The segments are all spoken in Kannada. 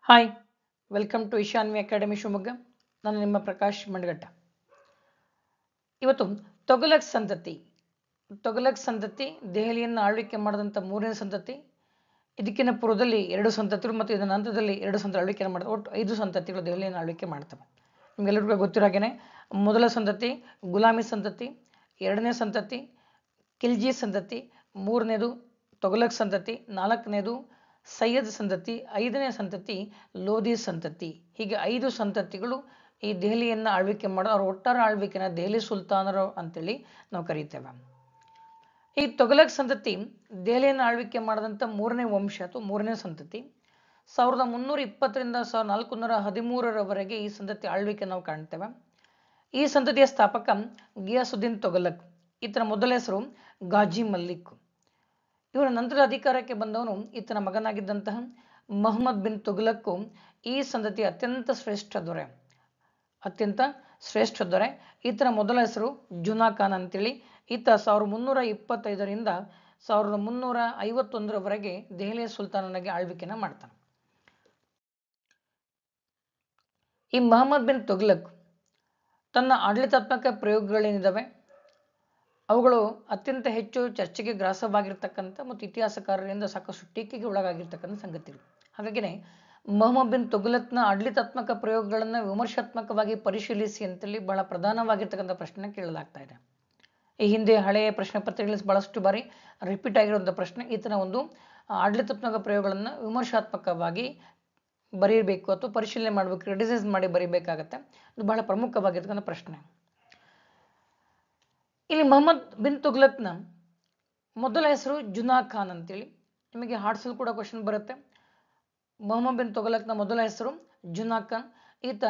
Hi, welcome to Ishanvi academy Shivamogga. ನಾನು ನಿಮ್ಮ ಪ್ರಕಾಶ್ ಮಂಡಗಟ್ಟ. ಇವತ್ತು ತೊಗಲಕ್ ಸಂತತಿ ದೆಹಲಿಯನ್ನು ಆಳ್ವಿಕೆ ಮಾಡಿದಂಥ ಮೂರನೇ ಸಂತತಿ. ಇದಕ್ಕಿಂತ ಪೂರ್ವದಲ್ಲಿ 2 ಸಂತತಿಗಳು ಮತ್ತು ಇದರ ನಂತರದಲ್ಲಿ 2 ಸಂತತಿ ಆಳ್ವಿಕೆ ಮಾಡಿದ ಒಟ್ಟು 5 ಸಂತತಿಗಳು ದೆಹಲಿಯನ್ನು ಆಳ್ವಿಕೆ ಮಾಡ್ತವೆ. ನಿಮಗೆಲ್ಲರಿಗೂ ಗೊತ್ತಿರೋ ಹಾಗೆಯೇ ಮೊದಲ ಸಂತತಿ ಗುಲಾಮಿ ಸಂತತಿ, ಎರಡನೇ ಸಂತತಿ ಖಿಲ್ಜಿ ಸಂತತಿ, ಮೂರನೇದು ತೊಗಲಕ್ ಸಂತತಿ, ನಾಲ್ಕನೇದು ಸೈಯದ್ ಸಂತತಿ, ಐದನೇ ಸಂತತಿ ಲೋಧಿ ಸಂತತಿ. ಹೀಗೆ 5 ಸಂತತಿಗಳು ಈ ದೆಹಲಿಯನ್ನು ಆಳ್ವಿಕೆ ಮಾಡೋ ಅವ್ರ ಒಟ್ಟಾರೆ ಆಳ್ವಿಕೆನ ದೆಹಲಿ ಸುಲ್ತಾನರು ಅಂತೇಳಿ ನಾವು ಕರೀತೇವೆ. ಈ ತೊಗಲಕ್ ಸಂತತಿ ದೆಹಲಿಯನ್ನು ಆಳ್ವಿಕೆ ಮಾಡಿದಂಥ ಮೂರನೇ ವಂಶ ಅಥವಾ ಮೂರನೇ ಸಂತತಿ. 1320ರಿಂದ 1413ರವರೆಗೆ ಈ ಸಂತತಿ ಆಳ್ವಿಕೆ ನಾವು ಕಾಣ್ತೇವೆ. ಈ ಸಂತತಿಯ ಸ್ಥಾಪಕ ಗಿಯಾಸುದ್ದೀನ್ ತೊಗಲಕ್. ಈತನ ಮೊದಲ ಹೆಸರು ಗಾಜಿ ಮಲ್ಲಿಕ್. ಇವರ ನಂತರ ಅಧಿಕಾರಕ್ಕೆ ಬಂದವನು ಈತನ ಮಗನಾಗಿದ್ದಂತಹ ಮೊಹಮ್ಮದ್ ಬಿನ್ ತುಘಲಕ್. ಈ ಸಂತತಿಯ ಅತ್ಯಂತ ಶ್ರೇಷ್ಠ ದೊರೆ. ಈತನ ಮೊದಲ ಹೆಸರು ಜುನಾ ಖಾನ್ ಅಂತೇಳಿ. ಈತ 1325ರಿಂದ 1351ರವರೆಗೆ ದೆಹಲಿಯ ಸುಲ್ತಾನನಾಗಿ ಆಳ್ವಿಕೆನ ಮಾಡ್ತಾನೆ. ಈ ಮೊಹಮ್ಮದ್ ಬಿನ್ ತುಘಲಕ್ ತನ್ನ ಆಡಳಿತಾತ್ಮಕ ಪ್ರಯೋಗಗಳೇನಿದ್ದಾವೆ ಅವುಗಳು ಅತ್ಯಂತ ಹೆಚ್ಚು ಚರ್ಚೆಗೆ ಗ್ರಾಸವಾಗಿರ್ತಕ್ಕಂಥ ಮತ್ತು ಇತಿಹಾಸಕಾರರಿಂದ ಸಾಕಷ್ಟು ಟೀಕೆಗೆ ಒಳಗಾಗಿರ್ತಕ್ಕಂಥ ಸಂಗತಿಗಳು. ಹಾಗಾಗಿನೇ ಮೊಹಮ್ಮದ್ ಬಿನ್ ತುಘಲಕ್ನ ಆಡಳಿತಾತ್ಮಕ ಪ್ರಯೋಗಗಳನ್ನು ವಿಮರ್ಶಾತ್ಮಕವಾಗಿ ಪರಿಶೀಲಿಸಿ ಅಂತೇಳಿ ಬಹಳ ಪ್ರಧಾನವಾಗಿರ್ತಕ್ಕಂಥ ಪ್ರಶ್ನೆ ಕೇಳಲಾಗ್ತಾ ಇದೆ. ಈ ಹಿಂದೆ ಹಳೆಯ ಪ್ರಶ್ನೆ ಪತ್ರಿಕೆಗಳಲ್ಲಿ ಬಹಳಷ್ಟು ಬಾರಿ ರಿಪೀಟ್ ಆಗಿರುವಂಥ ಪ್ರಶ್ನೆ, ಈತನ ಒಂದು ಆಡಳಿತಾತ್ಮಕ ಪ್ರಯೋಗಗಳನ್ನು ವಿಮರ್ಶಾತ್ಮಕವಾಗಿ ಬರೀಬೇಕು ಅಥವಾ ಪರಿಶೀಲನೆ ಮಾಡಬೇಕು, ಕ್ರಿಟಿಸೈಸ್ ಮಾಡಿ ಬರೀಬೇಕಾಗತ್ತೆ. ಇದು ಬಹಳ ಪ್ರಮುಖವಾಗಿರ್ತಕ್ಕಂಥ ಪ್ರಶ್ನೆ. ಇಲ್ಲಿ ಮೊಹಮ್ಮದ್ ಬಿನ್ ತುಘಲಕ್ನ ಮೊದಲ ಹೆಸರು ಜುನಾ ಖಾನ್ ಅಂತೇಳಿ. ನಿಮಗೆ ಹಾಡ್ಸಲ್ ಕೂಡ ಕ್ವಶನ್ ಬರುತ್ತೆ. ಮೊಹಮ್ಮದ್ ಬಿನ್ ತುಘಲಕ್ನ ಮೊದಲ ಹೆಸರು ಜುನಾ ಖಾನ್. ಈತ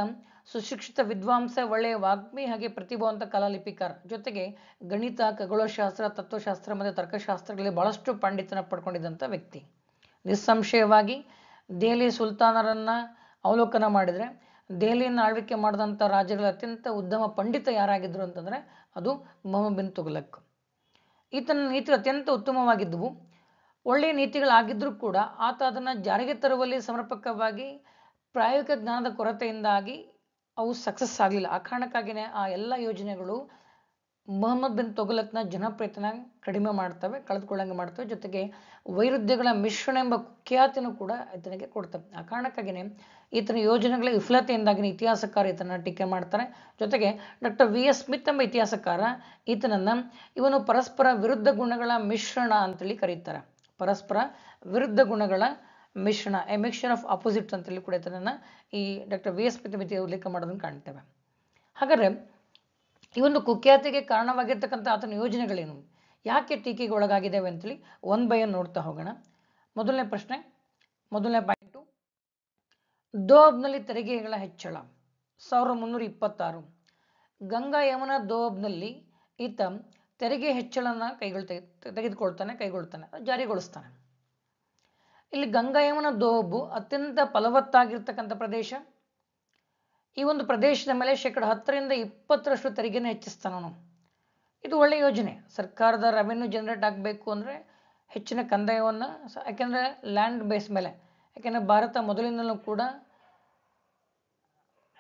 ಸುಶಿಕ್ಷಿತ ವಿದ್ವಾಂಸ, ಒಳ್ಳೆಯ ವಾಗ್ಮಿ ಹಾಗೆ ಪ್ರತಿಭಾವಂತ ಕಲಾಲಿಪಿಕಾರ. ಜೊತೆಗೆ ಗಣಿತ, ಖಗೋಳಶಾಸ್ತ್ರ, ತತ್ವಶಾಸ್ತ್ರ ಮತ್ತು ತರ್ಕಶಾಸ್ತ್ರಗಳಲ್ಲಿ ಬಹಳಷ್ಟು ಪಾಂಡಿತ್ಯನ ಪಡ್ಕೊಂಡಿದ್ದಂಥ ವ್ಯಕ್ತಿ. ನಿಸ್ಸಂಶಯವಾಗಿ ದೆಹಲಿ ಸುಲ್ತಾನರನ್ನ ಅವಲೋಕನ ಮಾಡಿದರೆ ದೆಹಲಿಯನ್ನು ಆಳ್ವಿಕೆ ಮಾಡಿದಂಥ ರಾಜ್ಯಗಳ ಅತ್ಯಂತ ಉತ್ತಮ ಪಂಡಿತ ಯಾರಾಗಿದ್ದರು ಅಂತಂದರೆ ಅದು ಮೊಹಮ್ಮದ್ ಬಿನ್ ತುಘಲಕ್. ಈತನ ನೀತಿಗಳು ಅತ್ಯಂತ ಉತ್ತಮವಾಗಿದ್ದವು. ಒಳ್ಳೆಯ ನೀತಿಗಳಾಗಿದ್ದರೂ ಕೂಡ ಆತ ಅದನ್ನು ಜಾರಿಗೆ ತರುವಲ್ಲಿ ಸಮರ್ಪಕವಾಗಿ ಪ್ರಾಯೋಗಿಕ ಜ್ಞಾನದ ಕೊರತೆಯಿಂದಾಗಿ ಅವು ಸಕ್ಸಸ್ ಆಗಲಿಲ್ಲ. ಆ ಕಾರಣಕ್ಕಾಗಿಯೇ ಆ ಎಲ್ಲ ಯೋಜನೆಗಳು ಮೊಹಮ್ಮದ್ ಬಿನ್ ತುಘಲಕ್ನ ಜನಪ್ರಿಯತೆನ ಕಡಿಮೆ ಮಾಡ್ತವೆ, ಕಳೆದುಕೊಳ್ಳಂಗೆ ಮಾಡ್ತವೆ. ಜೊತೆಗೆ ವೈರುಧ್ಯಗಳ ಮಿಶ್ರಣ ಎಂಬ ಖ್ಯಾತಿನೂ ಕೂಡ ಈತನಿಗೆ ಕೊಡ್ತವೆ. ಆ ಕಾರಣಕ್ಕಾಗಿಯೇ ಈತನ ಯೋಜನೆಗಳ ವಿಫಲತೆಯಿಂದಾಗಿ ಇತಿಹಾಸಕಾರ ಈತನ ಟೀಕೆ ಮಾಡ್ತಾರೆ. ಜೊತೆಗೆ ಡಾಕ್ಟರ್ ವಿ ಎಸ್ ಸ್ಮಿತ್ ಎಂಬ ಇತಿಹಾಸಕಾರ ಈತನನ್ನು ಇವನು ಪರಸ್ಪರ ವಿರುದ್ಧ ಗುಣಗಳ ಮಿಶ್ರಣ ಅಂತೇಳಿ ಕರೀತಾರೆ. ಪರಸ್ಪರ ವಿರುದ್ಧ ಗುಣಗಳ ಮಿಶ್ರಣ, ಎ ಮಿಕ್ಸ್ಚರ್ ಆಫ್ ಆಪೋಸಿಟ್ಸ್ ಅಂತೇಳಿ ಕೂಡ ಈತನನ್ನು ಈ ಡಾಕ್ಟರ್ ವಿ ಎಸ್ ಸ್ಮಿತ್ ಉಲ್ಲೇಖ ಮಾಡೋದನ್ನು ಕಾಣ್ತೇವೆ. ಹಾಗಾದರೆ ಈ ಒಂದು ಕುಖ್ಯಾತಿಗೆ ಕಾರಣವಾಗಿರ್ತಕ್ಕಂಥ ಆತನ ಯೋಜನೆಗಳೇನು, ಯಾಕೆ ಟೀಕೆಗೆ ಒಳಗಾಗಿದ್ದಾವೆ ಅಂತೇಳಿ ಒನ್ ಬೈ ಒನ್ ನೋಡ್ತಾ ಹೋಗೋಣ. ಮೊದಲನೇ ಪಾಯಿಂಟು, ದೋಅಬ್ನಲ್ಲಿ ತೆರಿಗೆಗಳ ಹೆಚ್ಚಳ 1326. ಗಂಗಾ ಯಮುನಾ ದೋಅಬ್ನಲ್ಲಿ ಈತ ತೆರಿಗೆ ಹೆಚ್ಚಳನ ಕೈಗೊಳ್ತಾನೆ, ಜಾರಿಗೊಳಿಸ್ತಾನೆ. ಇಲ್ಲಿ ಗಂಗಾ ಯಮುನಾ ದೋಅಬ್ ಅತ್ಯಂತ ಫಲವತ್ತಾಗಿರ್ತಕ್ಕಂಥ ಪ್ರದೇಶ. ಈ ಒಂದು ಪ್ರದೇಶದ ಮೇಲೆ 10% 20% ತೆರಿಗೆನ ಹೆಚ್ಚಿಸ್ತಾನವನು. ಇದು ಒಳ್ಳೆಯ ಯೋಜನೆ. ಸರ್ಕಾರದ ರೆವೆನ್ಯೂ ಜನರೇಟ್ ಆಗಬೇಕು ಅಂದರೆ ಹೆಚ್ಚಿನ ಕಂದಾಯವನ್ನು, ಯಾಕೆಂದರೆ ಲ್ಯಾಂಡ್ ಬೇಸ್ ಮೇಲೆ, ಯಾಕೆಂದರೆ ಭಾರತ ಮೊದಲಿನಲ್ಲೂ ಕೂಡ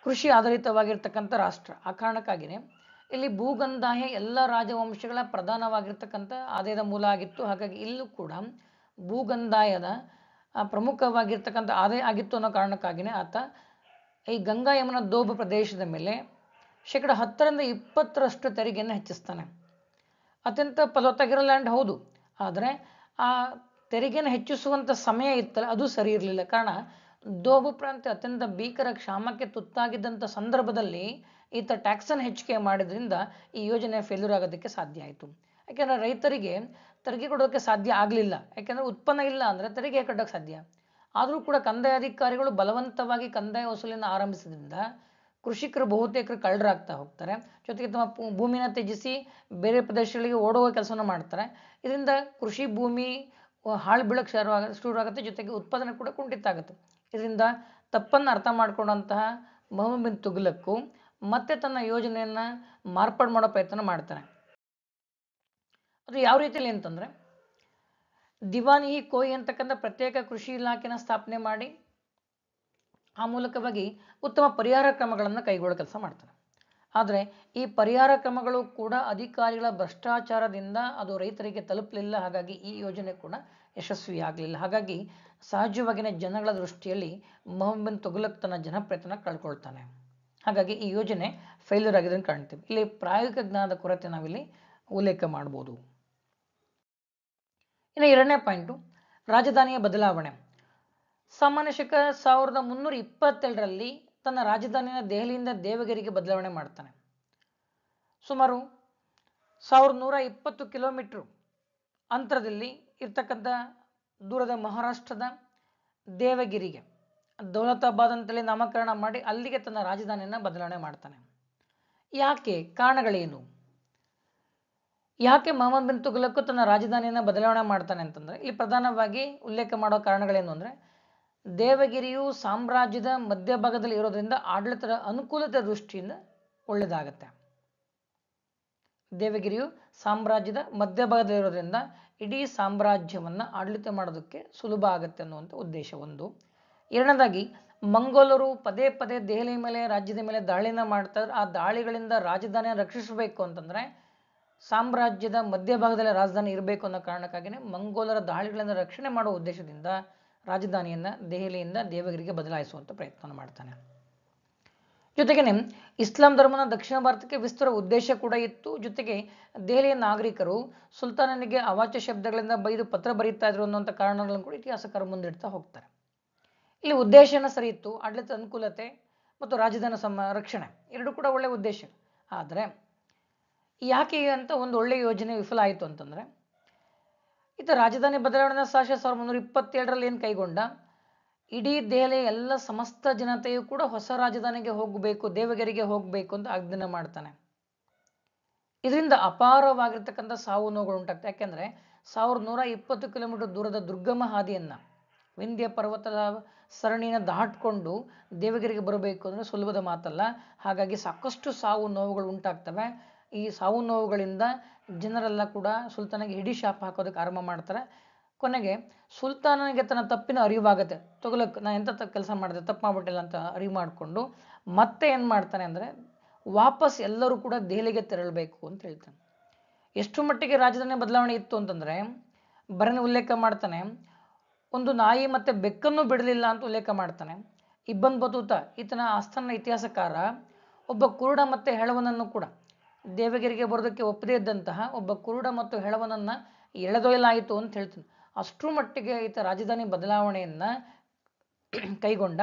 ಕೃಷಿ ಆಧಾರಿತವಾಗಿರ್ತಕ್ಕಂಥ ರಾಷ್ಟ್ರ. ಆ ಕಾರಣಕ್ಕಾಗಿಯೇ ಇಲ್ಲಿ ಭೂಗಂದಾಯ ಎಲ್ಲ ರಾಜವಂಶಗಳ ಪ್ರಧಾನವಾಗಿರ್ತಕ್ಕಂಥ ಆದಾಯದ ಮೂಲ ಆಗಿತ್ತು. ಹಾಗಾಗಿ ಇಲ್ಲೂ ಕೂಡ ಭೂಗಂದಾಯದ ಪ್ರಮುಖವಾಗಿರ್ತಕ್ಕಂಥ ಆದಾಯ ಆಗಿತ್ತು ಅನ್ನೋ ಕಾರಣಕ್ಕಾಗಿಯೇ ಆತ ಈ ಗಂಗಾ ಯಮುನಾ ದೋಬ್ ಪ್ರದೇಶದ ಮೇಲೆ 10% 20% ತೆರಿಗೆಯನ್ನು ಹೆಚ್ಚಿಸ್ತಾನೆ. ಅತ್ಯಂತ ಫಲವತ್ತಾಗಿರೋ ಲ್ಯಾಂಡ್ ಹೌದು, ಆದರೆ ಆ ತೆರಿಗೆಯನ್ನು ಹೆಚ್ಚಿಸುವಂಥ ಸಮಯ ಇತ್ತಲ್ಲ ಅದು ಸರಿ ಇರಲಿಲ್ಲ. ಕಾರಣ, ದೋಬ್ ಪ್ರಾಂತ್ಯ ಅತ್ಯಂತ ಭೀಕರ ಕ್ಷಾಮಕ್ಕೆ ತುತ್ತಾಗಿದ್ದಂಥ ಸಂದರ್ಭದಲ್ಲಿ ಈತ ಟ್ಯಾಕ್ಸನ್ನು ಹೆಚ್ಚಿಗೆ ಮಾಡಿದ್ರಿಂದ ಈ ಯೋಜನೆ ಫೇಲ್ಯೂರ್ ಆಗೋದಕ್ಕೆ ಸಾಧ್ಯ ಆಯಿತು. ಯಾಕೆಂದರೆ ರೈತರಿಗೆ ತೆರಿಗೆ ಕೊಡೋಕ್ಕೆ ಸಾಧ್ಯ ಆಗಲಿಲ್ಲ. ಯಾಕೆಂದರೆ ಉತ್ಪನ್ನ ಇಲ್ಲ ಅಂದರೆ ತೆರಿಗೆ ಕಟ್ಟೋಕ್ಕೆ ಸಾಧ್ಯ. ಆದರೂ ಕೂಡ ಕಂದಾಯ ಅಧಿಕಾರಿಗಳು ಬಲವಂತವಾಗಿ ಕಂದಾಯ ವಸೂಲಿನ ಆರಂಭಿಸಿದ್ರಿಂದ ಕೃಷಿಕರು ಬಹುತೇಕರು ಕಳ್ಳರಾಗ್ತಾ ಹೋಗ್ತಾರೆ. ಜೊತೆಗೆ ತಮ್ಮ ಭೂಮಿನ ತ್ಯಜಿಸಿ ಬೇರೆ ಪ್ರದೇಶಗಳಿಗೆ ಓಡುವ ಕೆಲಸವನ್ನು ಮಾಡ್ತಾರೆ. ಇದರಿಂದ ಕೃಷಿ ಭೂಮಿ ಹಾಳು ಬೀಳಕ್ಕೆ ಶುರುವಾಗುತ್ತೆ. ಜೊತೆಗೆ ಉತ್ಪಾದನೆ ಕೂಡ ಕುಂಠಿತ ಆಗುತ್ತೆ. ಇದರಿಂದ ತಪ್ಪನ್ನು ಅರ್ಥ ಮಾಡಿಕೊಂಡಂತಹ ಮೊಹಮ್ಮದ್ ಬಿನ್ ತುಘಲಕ್ ಮತ್ತೆ ತನ್ನ ಯೋಜನೆಯನ್ನು ಮಾರ್ಪಾಡು ಮಾಡೋ ಪ್ರಯತ್ನ ಮಾಡ್ತಾನೆ. ಅದು ಯಾವ ರೀತಿಯಲ್ಲಿ ಅಂತಂದರೆ, ದಿವಾನಿ ಕೋಯಿ ಅಂತಕ್ಕಂಥ ಪ್ರತ್ಯೇಕ ಕೃಷಿ ಇಲಾಖೆನ ಸ್ಥಾಪನೆ ಮಾಡಿ ಆ ಮೂಲಕವಾಗಿ ಉತ್ತಮ ಪರಿಹಾರ ಕ್ರಮಗಳನ್ನು ಕೈಗೊಳ್ಳೋ ಕೆಲಸ ಮಾಡ್ತಾನೆ. ಆದರೆ ಈ ಪರಿಹಾರ ಕ್ರಮಗಳು ಕೂಡ ಅಧಿಕಾರಿಗಳ ಭ್ರಷ್ಟಾಚಾರದಿಂದ ಅದು ರೈತರಿಗೆ ತಲುಪಲಿಲ್ಲ. ಹಾಗಾಗಿ ಈ ಯೋಜನೆ ಕೂಡ ಯಶಸ್ವಿಯಾಗಲಿಲ್ಲ. ಹಾಗಾಗಿ ಸಹಜವಾಗಿಯೇ ಜನಗಳ ದೃಷ್ಟಿಯಲ್ಲಿ ಮೊಹಮ್ಮದ್ ಬಿನ್ ತುಘಲಕ್ ತನ್ನ ಜನಪ್ರಿಯತೆನ ಕಳ್ಕೊಳ್ತಾನೆ. ಹಾಗಾಗಿ ಈ ಯೋಜನೆ ಫೇಲ್ಯೂರ್ ಆಗಿದೆ ಅಂತ ಕಾಣ್ತೀವಿ. ಇಲ್ಲಿ ಪ್ರಾಯೋಗಿಕ ಜ್ಞಾನದ ಕೊರತೆ ನಾವಿಲ್ಲಿ ಉಲ್ಲೇಖ ಮಾಡ್ಬೋದು. ಇನ್ನು ಎರಡನೇ ಪಾಯಿಂಟು, ರಾಜಧಾನಿಯ ಬದಲಾವಣೆ. ಸಾಮಾನ್ಯ ಶಕ 1322ರಲ್ಲಿ ತನ್ನ ರಾಜಧಾನಿಯ ದೆಹಲಿಯಿಂದ ದೇವಗಿರಿಗೆ ಬದಲಾವಣೆ ಮಾಡ್ತಾನೆ. ಸುಮಾರು 1120 ಕಿಲೋಮೀಟರ್ ಅಂತರದಲ್ಲಿ ಇರ್ತಕ್ಕಂಥ ದೂರದ ಮಹಾರಾಷ್ಟ್ರದ ದೇವಗಿರಿಗೆ ದೌಲತಾಬಾದ್ ಅಂತೇಳಿ ನಾಮಕರಣ ಮಾಡಿ ಅಲ್ಲಿಗೆ ತನ್ನ ರಾಜಧಾನಿಯನ್ನು ಬದಲಾವಣೆ ಮಾಡ್ತಾನೆ. ಯಾಕೆ? ಕಾರಣಗಳೇನು? ಯಾಕೆ ಮೊಹಮ್ಮದ್ ಬಿನ್ ತುಘಲಕ್ ತನ್ನ ರಾಜಧಾನಿಯನ್ನು ಬದಲಾವಣೆ ಮಾಡ್ತಾನೆ ಅಂತಂದ್ರೆ, ಇಲ್ಲಿ ಪ್ರಧಾನವಾಗಿ ಉಲ್ಲೇಖ ಮಾಡೋ ಕಾರಣಗಳೇನು ಅಂದ್ರೆ, ದೇವಗಿರಿಯು ಸಾಮ್ರಾಜ್ಯದ ಮಧ್ಯಭಾಗದಲ್ಲಿ ಇರೋದ್ರಿಂದ ಆಡಳಿತದ ಅನುಕೂಲತೆ ದೃಷ್ಟಿಯಿಂದ ಒಳ್ಳೆಯದಾಗತ್ತೆ. ದೇವಗಿರಿಯು ಸಾಮ್ರಾಜ್ಯದ ಮಧ್ಯಭಾಗದಲ್ಲಿರೋದ್ರಿಂದ ಇಡೀ ಸಾಮ್ರಾಜ್ಯವನ್ನ ಆಡಳಿತ ಮಾಡೋದಕ್ಕೆ ಸುಲಭ ಆಗುತ್ತೆ ಅನ್ನುವಂಥ ಉದ್ದೇಶ ಒಂದು. ಎರಡನೇದಾಗಿ, ಮಂಗೋಲರು ಪದೇ ಪದೇ ದೆಹಲಿ ಮೇಲೆ, ರಾಜ್ಯದ ಮೇಲೆ ದಾಳಿನ ಮಾಡ್ತಾರೆ. ಆ ದಾಳಿಗಳಿಂದ ರಾಜಧಾನಿಯನ್ನು ರಕ್ಷಿಸಬೇಕು ಅಂತಂದ್ರೆ ಸಾಮ್ರಾಜ್ಯದ ಮಧ್ಯಭಾಗದಲ್ಲಿ ರಾಜಧಾನಿ ಇರಬೇಕು ಅನ್ನೋ ಕಾರಣಕ್ಕಾಗಿಯೇ ಮಂಗೋಲರ ದಾಳಿಗಳಿಂದ ರಕ್ಷಣೆ ಮಾಡುವ ಉದ್ದೇಶದಿಂದ ರಾಜಧಾನಿಯನ್ನ ದೆಹಲಿಯಿಂದ ದೇವಗಿರಿಗೆ ಬದಲಾಯಿಸುವಂತ ಪ್ರಯತ್ನ ಮಾಡ್ತಾನೆ. ಜೊತೆಗೇನೆ ಇಸ್ಲಾಂ ಧರ್ಮನ ದಕ್ಷಿಣ ಭಾರತಕ್ಕೆ ವಿಸ್ತರಿಸುವ ಉದ್ದೇಶ ಕೂಡ ಇತ್ತು. ಜೊತೆಗೆ ದೆಹಲಿಯ ನಾಗರಿಕರು ಸುಲ್ತಾನನಿಗೆ ಅವಾಚ್ಯ ಶಬ್ದಗಳಿಂದ ಬೈದು ಪತ್ರ ಬರೀತಾ ಇದ್ರು ಅನ್ನುವಂಥ ಕಾರಣಗಳನ್ನು ಕೂಡ ಇತಿಹಾಸಕಾರರು ಮುಂದಿಡ್ತಾ ಹೋಗ್ತಾರೆ. ಇಲ್ಲಿ ಉದ್ದೇಶನ ಸರಿ ಇತ್ತು, ಆಡಳಿತ ಅನುಕೂಲತೆ ಮತ್ತು ರಾಜಧಾನಿ ರಕ್ಷಣೆ ಎರಡು ಕೂಡ ಒಳ್ಳೆಯ ಉದ್ದೇಶ. ಆದರೆ ಯಾಕೆ ಅಂತ ಒಂದು ಒಳ್ಳೆಯ ಯೋಜನೆ ವಿಫಲ ಆಯಿತು ಅಂತಂದ್ರೆ, ಈತ ರಾಜಧಾನಿ ಬದಲಾವಣೆ 1327ರಲ್ಲಿ ಏನು ಕೈಗೊಂಡ, ಇಡೀ ದೆಹಲಿಯ ಎಲ್ಲ ಸಮಸ್ತ ಜನತೆಯು ಕೂಡ ಹೊಸ ರಾಜಧಾನಿಗೆ ಹೋಗಬೇಕು, ದೇವಗಿರಿಗೆ ಹೋಗಬೇಕು ಅಂತ ಆಜ್ಞೆ ಮಾಡ್ತಾನೆ. ಇದರಿಂದ ಅಪಾರವಾಗಿರ್ತಕ್ಕಂಥ ಸಾವು ನೋವುಗಳು ಉಂಟಾಗ್ತವೆ. ಯಾಕೆಂದ್ರೆ 1120 ಕಿಲೋಮೀಟರ್ ದೂರದ ದುರ್ಗಮ ಹಾದಿಯನ್ನ, ವಿಂಧ್ಯ ಪರ್ವತದ ಸರಣಿನ ದಾಟ್ಕೊಂಡು ದೇವಗಿರಿಗೆ ಬರಬೇಕು ಅಂದ್ರೆ ಸುಲಭದ ಮಾತಲ್ಲ. ಹಾಗಾಗಿ ಸಾಕಷ್ಟು ಸಾವು ನೋವುಗಳು ಉಂಟಾಗ್ತವೆ. ಈ ಸಾವು ನೋವುಗಳಿಂದ ಜನರೆಲ್ಲ ಕೂಡ ಸುಲ್ತಾನಿಗೆ ಹಿಡಿ ಶಾಪ ಹಾಕೋದಕ್ಕೆ ಆರಂಭ ಮಾಡ್ತಾರೆ. ಕೊನೆಗೆ ಸುಲ್ತಾನನಿಗೆ ತನ್ನ ತಪ್ಪಿನ ಅರಿವಾಗುತ್ತೆ. ತುಘಲಕ್ ನಾನು ಎಂತ ಕೆಲಸ ಮಾಡಿದೆ, ತಪ್ಪು ಮಾಡ್ಬಿಟ್ಟಿಲ್ಲ ಅಂತ ಅರಿವು ಮಾಡಿಕೊಂಡು ಮತ್ತೆ ಏನು ಮಾಡ್ತಾನೆ ಅಂದರೆ, ವಾಪಸ್ ಎಲ್ಲರೂ ಕೂಡ ದೆಹಲಿಗೆ ತೆರಳಬೇಕು ಅಂತ ಹೇಳ್ತಾನೆ. ಎಷ್ಟು ಮಟ್ಟಿಗೆ ರಾಜಧಾನಿ ಬದಲಾವಣೆ ಇತ್ತು ಅಂತಂದರೆ, ಬರನೇ ಉಲ್ಲೇಖ ಮಾಡ್ತಾನೆ, ಒಂದು ನಾಯಿ ಮತ್ತೆ ಬೆಕ್ಕನ್ನು ಬಿಡಲಿಲ್ಲ ಅಂತ ಉಲ್ಲೇಖ ಮಾಡ್ತಾನೆ. ಇಬ್ಬನ್ ಬತೂತ ಈತನ ಆಸ್ಥಾನ ಇತಿಹಾಸಕಾರ ಒಬ್ಬ ಕುರುಡ ಮತ್ತೆ ಹೆಳವನನ್ನು ಕೂಡ ದೇವಗಿರಿಗೆ ಬರೋದಕ್ಕೆ ಒಪ್ಪದೇ ಇದ್ದಂತಹ ಒಬ್ಬ ಕುರುಡ ಮತ್ತು ಹೆಳವನನ್ನ ಎಳೆದೊಯ್ಯಲಾಯಿತು ಅಂತ ಹೇಳ್ತಾನೆ. ಅಷ್ಟರ ಮಟ್ಟಿಗೆ ಈತ ರಾಜಧಾನಿ ಬದಲಾವಣೆಯನ್ನ ಕೈಗೊಂಡ.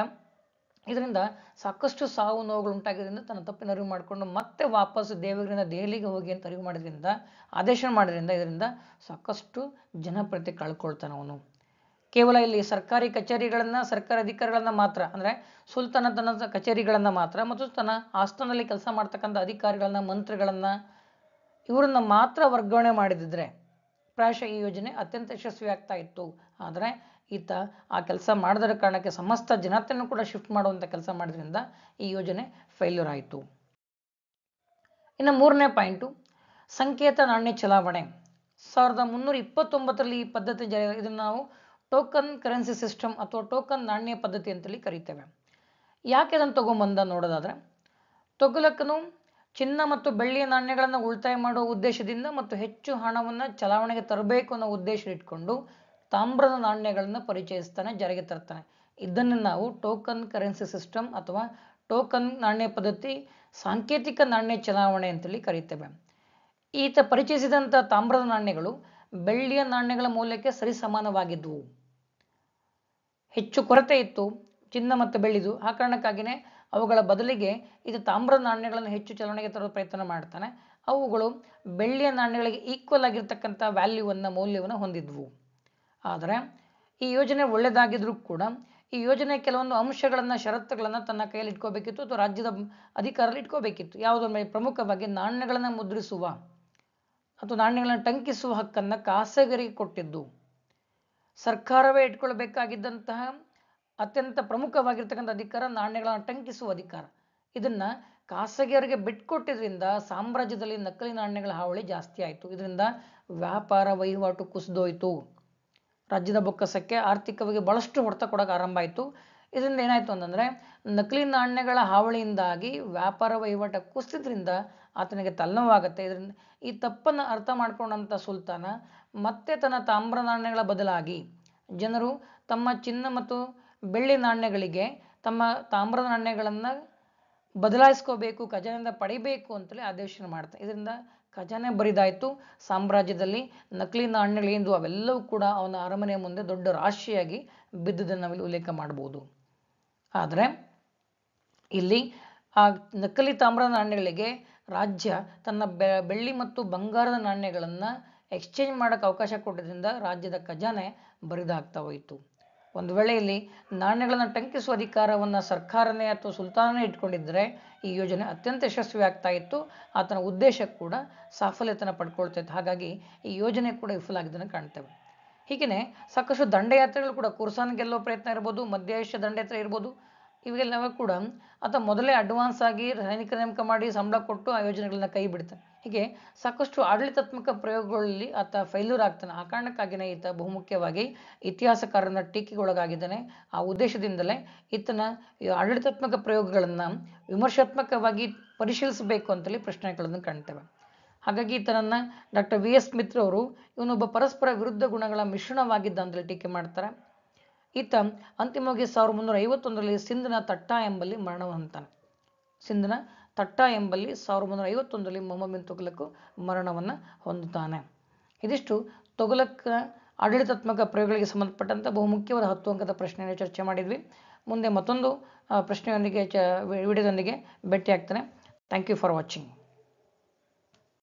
ಇದರಿಂದ ಸಾಕಷ್ಟು ಸಾವು ನೋವುಗಳು ಉಂಟಾಗಿದ್ದರಿಂದ ತನ್ನ ತಪ್ಪಿನ ಅರಿವು ಮಾಡಿಕೊಂಡು ಮತ್ತೆ ವಾಪಸ್ ದೇವಗಿರಿಯಿಂದ ದೆಹಲಿಗೆ ಹೋಗಿ ಅಂತ ಅರಿವು ಮಾಡಿದ್ರಿಂದ, ಆದೇಶ ಮಾಡಿದ್ರಿಂದ ಇದರಿಂದ ಸಾಕಷ್ಟು ಜನಪ್ರಿಯತೆ ಕಳ್ಕೊಳ್ತಾನೆ ಅವನು. ಕೇವಲ ಇಲ್ಲಿ ಸರ್ಕಾರಿ ಕಚೇರಿಗಳನ್ನ, ಸರ್ಕಾರಿ ಅಧಿಕಾರಿಗಳನ್ನ ಮಾತ್ರ, ಅಂದ್ರೆ ಸುಲ್ತಾನ ತನ್ನ ಕಚೇರಿಗಳನ್ನ ಮಾತ್ರ ಮತ್ತು ತನ್ನ ಆಸ್ಥಾನದಲ್ಲಿ ಕೆಲಸ ಮಾಡ್ತಕ್ಕಂಥ ಅಧಿಕಾರಿಗಳನ್ನ, ಮಂತ್ರಿಗಳನ್ನ, ಇವರನ್ನ ಮಾತ್ರ ವರ್ಗಾವಣೆ ಮಾಡಿದಿದ್ರೆ ಪ್ರಾಯಶಃ ಈ ಯೋಜನೆ ಅತ್ಯಂತ ಯಶಸ್ವಿ ಆಗ್ತಾ ಇತ್ತು. ಆದರೆ ಈತ ಆ ಕೆಲಸ ಮಾಡದರ ಕಾರಣಕ್ಕೆ ಸಮಸ್ತ ಜನತೆಯನ್ನು ಕೂಡ ಶಿಫ್ಟ್ ಮಾಡುವಂಥ ಕೆಲಸ ಮಾಡಿದ್ರಿಂದ ಈ ಯೋಜನೆ ಫೇಲ್ಯೂರ್ ಆಯಿತು. ಇನ್ನು ಮೂರನೇ ಪಾಯಿಂಟು, ಸಂಕೇತ ನಾಣ್ಯ ಚಲಾವಣೆ. 1329ರಲ್ಲಿ ಈ ಪದ್ಧತಿ ಇದನ್ನು ನಾವು ಟೋಕನ್ ಕರೆನ್ಸಿ ಸಿಸ್ಟಮ್ ಅಥವಾ ಟೋಕನ್ ನಾಣ್ಯ ಪದ್ಧತಿ ಅಂತೇಳಿ ಕರೀತೇವೆ. ಯಾಕೆ ಅದನ್ನು ತಗೊಂಬಂದ ನೋಡೋದಾದ್ರೆ, ತುಘಲಕನು ಚಿನ್ನ ಮತ್ತು ಬೆಳ್ಳಿಯ ನಾಣ್ಯಗಳನ್ನು ಉಳಿತಾಯ ಮಾಡುವ ಉದ್ದೇಶದಿಂದ ಮತ್ತು ಹೆಚ್ಚು ಹಣವನ್ನು ಚಲಾವಣೆಗೆ ತರಬೇಕು ಅನ್ನೋ ಉದ್ದೇಶ ಇಟ್ಕೊಂಡು ತಾಮ್ರದ ನಾಣ್ಯಗಳನ್ನು ಪರಿಚಯಿಸ್ತಾನೆ, ಜಾರಿಗೆ ತರ್ತಾನೆ. ಇದನ್ನು ನಾವು ಟೋಕನ್ ಕರೆನ್ಸಿ ಸಿಸ್ಟಮ್ ಅಥವಾ ಟೋಕನ್ ನಾಣ್ಯ ಪದ್ಧತಿ, ಸಾಂಕೇತಿಕ ನಾಣ್ಯ ಚಲಾವಣೆ ಅಂತೇಳಿ ಕರೀತೇವೆ. ಈತ ಪರಿಚಯಿಸಿದಂಥ ತಾಮ್ರದ ನಾಣ್ಯಗಳು ಬೆಳ್ಳಿಯ ನಾಣ್ಯಗಳ ಮೌಲ್ಯಕ್ಕೆ ಸರಿಸಮಾನವಾಗಿದ್ದವು. ಹೆಚ್ಚು ಕೊರತೆ ಇತ್ತು ಚಿನ್ನ ಮತ್ತು ಬೆಳ್ಳಿದು. ಆ ಕಾರಣಕ್ಕಾಗಿಯೇ ಅವುಗಳ ಬದಲಿಗೆ ಇದು ತಾಮ್ರದ ನಾಣ್ಯಗಳನ್ನು ಹೆಚ್ಚು ಚಲನೆಗೆ ತರುವ ಪ್ರಯತ್ನ ಮಾಡ್ತಾನೆ. ಅವುಗಳು ಬೆಳ್ಳಿಯ ನಾಣ್ಯಗಳಿಗೆ ಈಕ್ವಲ್ ಆಗಿರ್ತಕ್ಕಂಥ ವ್ಯಾಲ್ಯೂವನ್ನು, ಮೌಲ್ಯವನ್ನು ಹೊಂದಿದ್ವು. ಆದರೆ ಈ ಯೋಜನೆ ಒಳ್ಳೆಯದಾಗಿದ್ರೂ ಕೂಡ ಈ ಯೋಜನೆ ಕೆಲವೊಂದು ಅಂಶಗಳನ್ನು, ಷರತ್ತುಗಳನ್ನು ತನ್ನ ಕೈಯಲ್ಲಿ ಇಟ್ಕೋಬೇಕಿತ್ತು ಅಥವಾ ರಾಜ್ಯದ ಅಧಿಕಾರದಲ್ಲಿ ಇಟ್ಕೋಬೇಕಿತ್ತು. ಯಾವುದರ ಮೇಲೆ? ಪ್ರಮುಖವಾಗಿ ನಾಣ್ಯಗಳನ್ನು ಮುದ್ರಿಸುವ ಅಥವಾ ನಾಣ್ಯಗಳನ್ನು ಟಂಕಿಸುವ ಹಕ್ಕನ್ನು ಖಾಸಗಿಯರಿಗೆ ಕೊಟ್ಟಿದ್ದು. ಸರ್ಕಾರವೇ ಇಟ್ಕೊಳ್ಬೇಕಾಗಿದ್ದಂತಹ ಅತ್ಯಂತ ಪ್ರಮುಖವಾಗಿರ್ತಕ್ಕಂಥ ಅಧಿಕಾರ ನಾಣ್ಯಗಳನ್ನು ಟಂಕಿಸುವ ಅಧಿಕಾರ. ಇದನ್ನ ಖಾಸಗಿಯವರಿಗೆ ಬಿಟ್ಕೊಟ್ಟಿದ್ರಿಂದ ಸಾಮ್ರಾಜ್ಯದಲ್ಲಿ ನಕಲಿ ನಾಣ್ಯಗಳ ಹಾವಳಿ ಜಾಸ್ತಿ ಆಯಿತು. ಇದರಿಂದ ವ್ಯಾಪಾರ ವಹಿವಾಟು ಕುಸಿದೋಯ್ತು. ರಾಜ್ಯದ ಬೊಕ್ಕಸಕ್ಕೆ ಆರ್ಥಿಕವಾಗಿ ಬಹಳಷ್ಟು ಹೊಡೆತ ಕೊಡೋಕೆ ಆರಂಭ ಆಯಿತು. ಇದರಿಂದ ಏನಾಯ್ತು ಅಂತಂದ್ರೆ ನಕಲಿ ನಾಣ್ಯಗಳ ಹಾವಳಿಯಿಂದಾಗಿ ವ್ಯಾಪಾರ ವಹಿವಾಟ ಕುಸಿದ್ರಿಂದ ಆತನಿಗೆ ತಲೆನೋವಾಗುತ್ತೆ. ಇದರಿಂದ ಈ ತಪ್ಪನ್ನು ಅರ್ಥ ಮಾಡ್ಕೊಂಡಂತ ಸುಲ್ತಾನ ಮತ್ತೆ ತನ್ನ ತಾಮ್ರ ನಾಣ್ಯಗಳ ಬದಲಾಗಿ ಜನರು ತಮ್ಮ ಚಿನ್ನ ಮತ್ತು ಬೆಳ್ಳಿ ನಾಣ್ಯಗಳಿಗೆ ತಮ್ಮ ತಾಮ್ರದ ನಾಣ್ಯಗಳನ್ನು ಬದಲಾಯಿಸ್ಕೋಬೇಕು, ಖಜಾನೆಯಿಂದ ಪಡಿಬೇಕು ಅಂತೇಳಿ ಆದೇಶ ಮಾಡ್ತಾರೆ. ಇದರಿಂದ ಖಜಾನೆ ಬರಿದಾಯ್ತು. ಸಾಮ್ರಾಜ್ಯದಲ್ಲಿ ನಕಲಿ ನಾಣ್ಯಗಳೇಂದು ಅವೆಲ್ಲವೂ ಕೂಡ ಅವನ ಅರಮನೆಯ ಮುಂದೆ ದೊಡ್ಡ ರಾಶಿಯಾಗಿ ಬಿದ್ದುದನ್ನು ನಾವಿಲ್ಲಿ ಉಲ್ಲೇಖ ಮಾಡಬಹುದು. ಆದರೆ ಇಲ್ಲಿ ಆ ನಕಲಿ ತಾಮ್ರದ ನಾಣ್ಯಗಳಿಗೆ ರಾಜ್ಯ ತನ್ನ ಬೆಳ್ಳಿ ಮತ್ತು ಬಂಗಾರದ ನಾಣ್ಯಗಳನ್ನು ಎಕ್ಸ್ಚೇಂಜ್ ಮಾಡೋಕ್ಕೆ ಅವಕಾಶ ಕೊಟ್ಟಿದ್ದರಿಂದ ರಾಜ್ಯದ ಖಜಾನೆ ಬರಿದಾಗ್ತಾ ಹೋಯಿತು. ಒಂದು ವೇಳೆ ಇಲ್ಲಿ ನಾಣ್ಯಗಳನ್ನು ಟಂಕಿಸುವ ಅಧಿಕಾರವನ್ನು ಸರ್ಕಾರನೇ ಅಥವಾ ಸುಲ್ತಾನನೇ ಇಟ್ಕೊಂಡಿದ್ದರೆ ಈ ಯೋಜನೆ ಅತ್ಯಂತ ಯಶಸ್ವಿ ಆಗ್ತಾ ಇತ್ತು. ಆತನ ಉದ್ದೇಶ ಕೂಡ ಸಾಫಲ್ಯತೆಯನ್ನು ಪಡ್ಕೊಳ್ತಾ ಇತ್ತು. ಹಾಗಾಗಿ ಈ ಯೋಜನೆ ಕೂಡ ವಿಫಲ ಆಗಿದ್ದನ್ನು ಕಾಣ್ತೇವೆ. ಹೀಗೆಯೇ ಸಾಕಷ್ಟು ದಂಡಯಾತ್ರೆಗಳು ಕೂಡ ಕುರ್ಸಾನ್ ಗೆಲ್ಲೋ ಪ್ರಯತ್ನ ಇರ್ಬೋದು, ಮಧ್ಯ ಏಷ್ಯಾ ದಂಡಯಾತ್ರೆ ಇರ್ಬೋದು, ಇವೆಲ್ಲವೂ ಕೂಡ ಆತ ಮೊದಲೇ ಅಡ್ವಾನ್ಸ್ ಆಗಿ ಸೈನಿಕ ನೇಮಕ ಮಾಡಿ ಸಂಬಳ ಕೊಟ್ಟು ಆ ಯೋಜನೆಗಳನ್ನ ಕೈ ಬಿಡ್ತಾನೆ. ಹೀಗೆ ಸಾಕಷ್ಟು ಆಡಳಿತಾತ್ಮಕ ಪ್ರಯೋಗಗಳಲ್ಲಿ ಆತ ಫೈಲ್ಯೂರ್ ಆಗ್ತಾನೆ. ಆ ಕಾರಣಕ್ಕಾಗಿಯೇ ಈತ ಬಹುಮುಖ್ಯವಾಗಿ ಇತಿಹಾಸಕಾರನ ಟೀಕೆಗೆ ಒಳಗಾಗಿದ್ದಾನೆ. ಆ ಉದ್ದೇಶದಿಂದಲೇ ಈತನ ಆಡಳಿತಾತ್ಮಕ ಪ್ರಯೋಗಗಳನ್ನು ವಿಮರ್ಶಾತ್ಮಕವಾಗಿ ಪರಿಶೀಲಿಸಬೇಕು ಅಂತೇಳಿ ಪ್ರಶ್ನೆಗಳನ್ನು ಕಾಣ್ತೇವೆ. ಹಾಗಾಗಿ ಈತನನ್ನು ಡಾಕ್ಟರ್ ವಿ ಎಸ್ ಮಿತ್ರ ಅವರು ಇವನೊಬ್ಬ ಪರಸ್ಪರ ವಿರುದ್ಧ ಗುಣಗಳ ಮಿಶ್ರಣವಾಗಿದ್ದ ಅಂತೇಳಿ ಟೀಕೆ ಮಾಡ್ತಾರೆ. ಈತ ಅಂತಿಮವಾಗಿ 1351ರಲ್ಲಿ ಸಿಂಧ್ನ ತಟ್ಟಾ ಎಂಬಲ್ಲಿ ಮರಣ ಹೊಂದುತ್ತಾನೆ. ಸಿಂಧ್ನ ತಟ್ಟಾ ಎಂಬಲ್ಲಿ 1351ರಲ್ಲಿ ಮೊಹಮ್ಮದ್ ಬಿನ್ ತುಘಲಕ್ ಮರಣವನ್ನು ಹೊಂದುತ್ತಾನೆ. ಇದಿಷ್ಟು ತುಘಲಕ್ ಆಡಳಿತಾತ್ಮಕ ಪ್ರಯೋಗಗಳಿಗೆ ಸಂಬಂಧಪಟ್ಟಂಥ ಬಹುಮುಖ್ಯವಾದ 10 ಅಂಕದ ಪ್ರಶ್ನೆಯನ್ನು ಚರ್ಚೆ ಮಾಡಿದ್ವಿ. ಮುಂದೆ ಮತ್ತೊಂದು ಪ್ರಶ್ನೆಯೊಂದಿಗೆ ವಿಡಿಯೋದೊಂದಿಗೆ ಭೇಟಿ ಆಗ್ತಾನೆ. Thank you for watching.